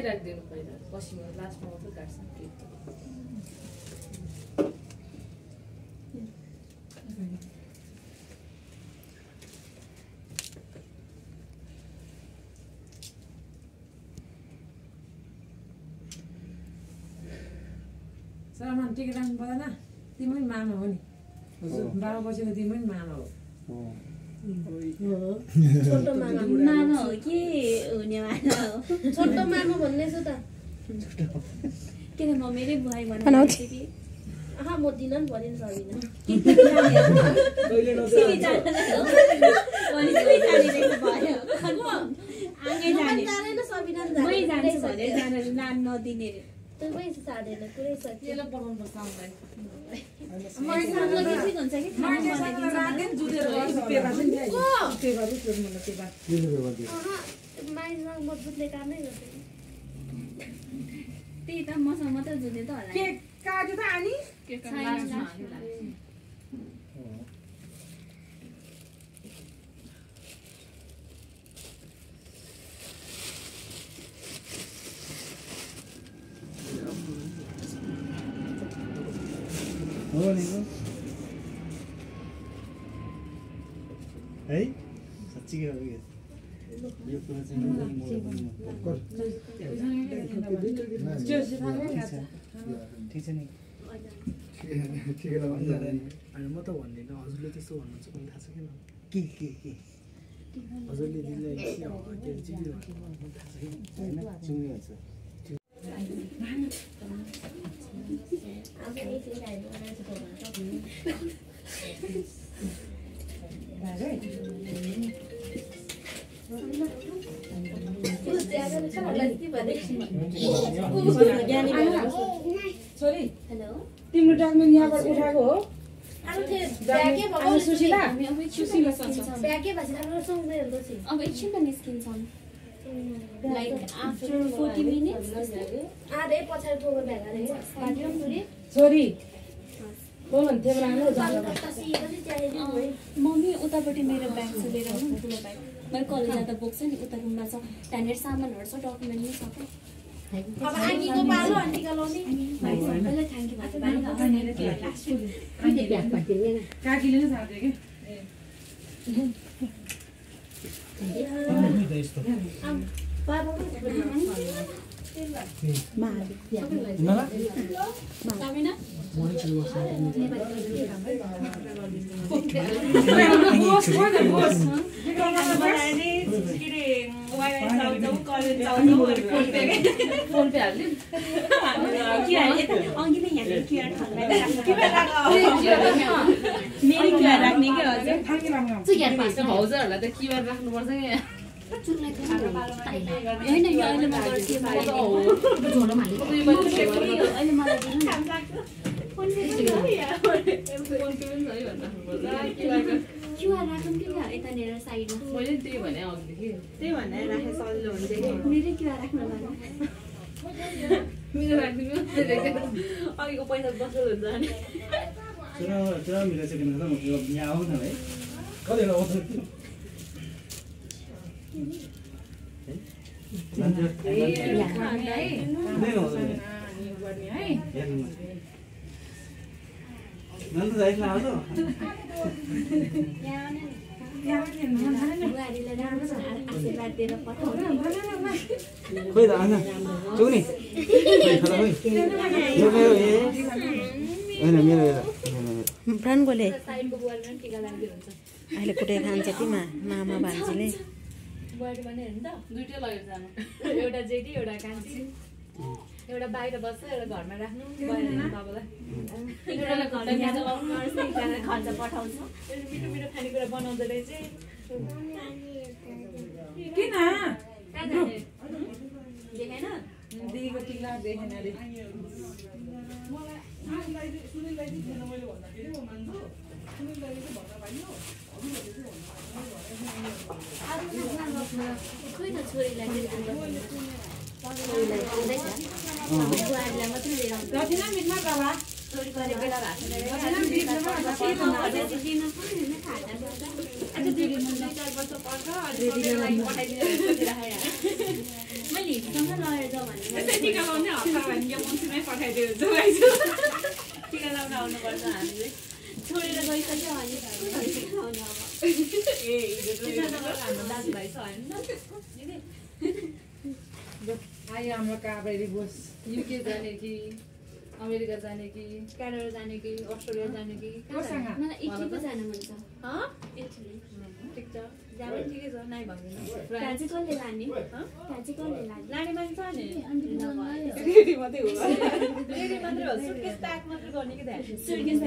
राख्दिनु पहिला पसिमा लास्टमा मात्र काट्छ केक सामान टिकट राख्नु पर्दैन तिमी पनि मामा हो नि हजुर 12 वर्षको तिमी पनि मामा हो छोटो मामा हो कि हुने मामा हो छोटो मामा भन्ने छु त किन म मेरै बुहाई भन्नु थिए आहा म दिन नि भनिन सकिन कहिले नसक्छ पनि सबै जाने भयो आगे जाने जाने न सबिना जाने मै जाने भने जान नाम नदिने रे त्यो पैसा साडेन पुरै सकियो केला बनाउनु पर्छ आउँदै मलाई सामग्री ठीक हुन्छ कि मान्छे सँग राख्दैन जुदेर गर्छ पेपा पनि के गर्नु त्यो मलाई पेपा माइसँग मजबुतले कामै गर्दैन त्यही त मसँग मात्र जुदे त होला के काट्यो त अनि के लास्टमा हो नि है साच्चै के हो यो कुरा चाहिँ ठिक छ नि ठिकै लाग्छ अनि म त भन्दिनँ हजुरले त्यस्तो भन्नुहुन्छ मलाई थाहा छ किन के हजुरले दिदीलाई के हो के चाहिँ थाहा छ कि हैन सुनिहाल्छ छोरी हेलो तिम्रो डकुमेन्ट यहाँबाट उठाएको हो सुशीला सुशीला अब एकछिनमा निस्किन्छन् like after 40 minutes छोरी बोल न त्यो राम्रो मम्मी उतापट्टि मेरो ब्याग छ लिएर आउनु ठुलो ब्याग मेरो कलेज जाँदा बोक्छ नि उता रुममा छ त्यहाँनिर सामानहरू छ डकुमेन्ट नि सबै अब आन्टीको पालो आन्टीको लाउने पहिला थ्याङ्क यू काकीले नै साथ्यो फोन पे हाल्नु भाउजूहरूलाई त क्युआर राख्नुपर्छ क्या होइन यो अहिले म गर्छु अहिले मलाई क्युआर राखौँ कि यतानिर साइडमा मैले त्यही भने अघिदेखि त्यही भनेर राखे सजिलो हुन्छ कि मेरै क्युआर राख्नु भएन मेरो राखिदिनु अघिको पैसा बसेर हुन्छ अनि चुरा मिलाइसकेन त म यहाँ आउँ न है कति बेला आउँछ नन्द जाइला हो बुहारीलाई राम्रो आशीर्वाद दिएर पठाउनु खोइ त आउन चुक्ने होइन मेरो प्राणकोले साइडको बुहारीलाई टिका लाग्दै हुन्छ अहिले कुटे खान्छ कि मामा भान्जीले बुहारी भने हेर्नु त दुईटै लगेर जानु एउटा जेठी एउटा कान्छी एउटा बाहिर बस्छ एउटा घरमा राख्नु तपाईँलाई खर्च पठाउँछु मिठो मिठो खानेकुरा बनाउँदो रहेछ किन देखेन दिदीको टिका देखेन अरे खोइ न छोरीलाई बुहारीलाई मात्रै लिएर आउँछ रतिना मिटमा बाबा छोरी गरेर बेला भएको मैले हिजोसँग लगेर जाउँ भने त्यसै टिका लाउने हप्ता भने यो मौसमै पठाइदियो हुन्छ भाइजू टिका लाउन आउनुपर्छ हामीले छोडेर गइसक्यो अनि टिका लाउने अब ए हाम्रो दाजुभाइ छ होइन आयो हाम्रो काबेरी बोस युके जाने कि अमेरिका जाने कि क्यानाडा जाने कि अस्ट्रेलिया जाने कि कोसँग मलाई इटली पो जानु मन छ इटली ठिक छ जानु ठिकै छ नाइ भन्दैन त्यहाँ चाहिँ कसले लाने त्यहाँ चाहिँ कसले लाने लाने मान्छे छ नि रेडी मात्रै हो रेडी मात्रै हो सुटकेस प्याक मात्रै गर्ने कि त्यहाँ सुर्केस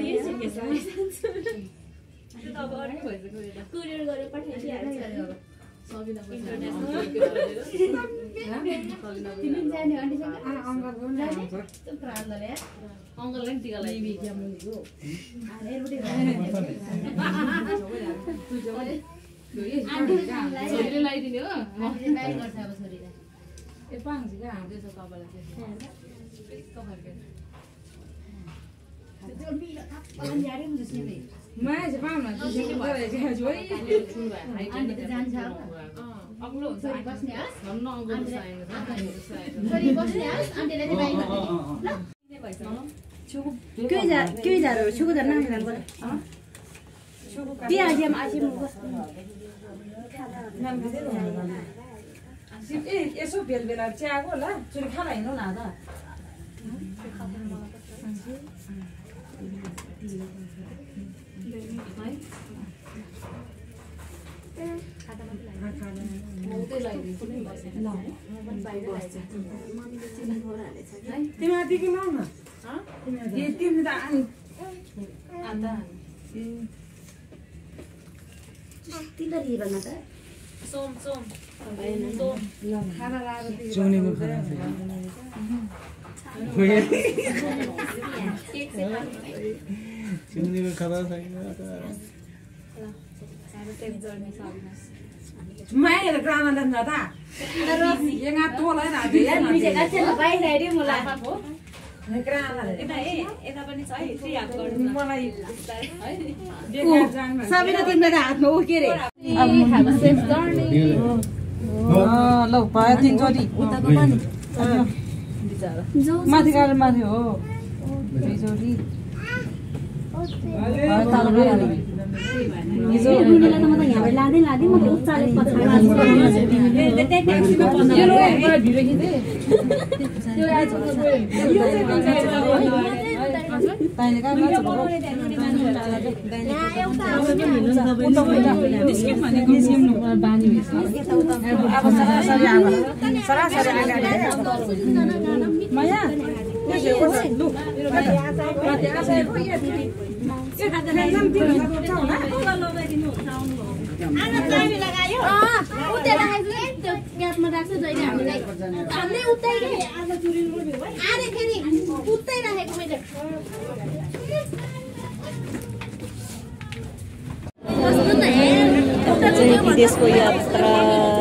त्यो त अब अर्कै भइसक्यो यो त कुरियर गरेर पठाइदिइहाल्छ तिमी जाने आन्टीसँग अङ्कलको नि आउँछ अङ्कललाई पनि टिका लगाइदियो छोरीले लगाइदिने हो ए पाउँछ क्या हाल्दैछ तपाईँलाई माया चाहिँ पाउन अग्लो हुन्छ भन्न अङ्कल ए यसो बेला चियाको होला चुरी खाना हिँड्नु न त तिमी कि न तिमी त सोम सोम खाना लाएर चौनीको खाना चौनीको खाना माया ग्रामा जान्छ त यहाँ तोलाई यता पनि छ है फ्री हाफ गर्नु मलाई सबैले तिम्रो हातमा उ के रे ल भयो तिनचोटि उताको पनि माथि गाडी माथि हो दुईचोटि विदेशको यात्रा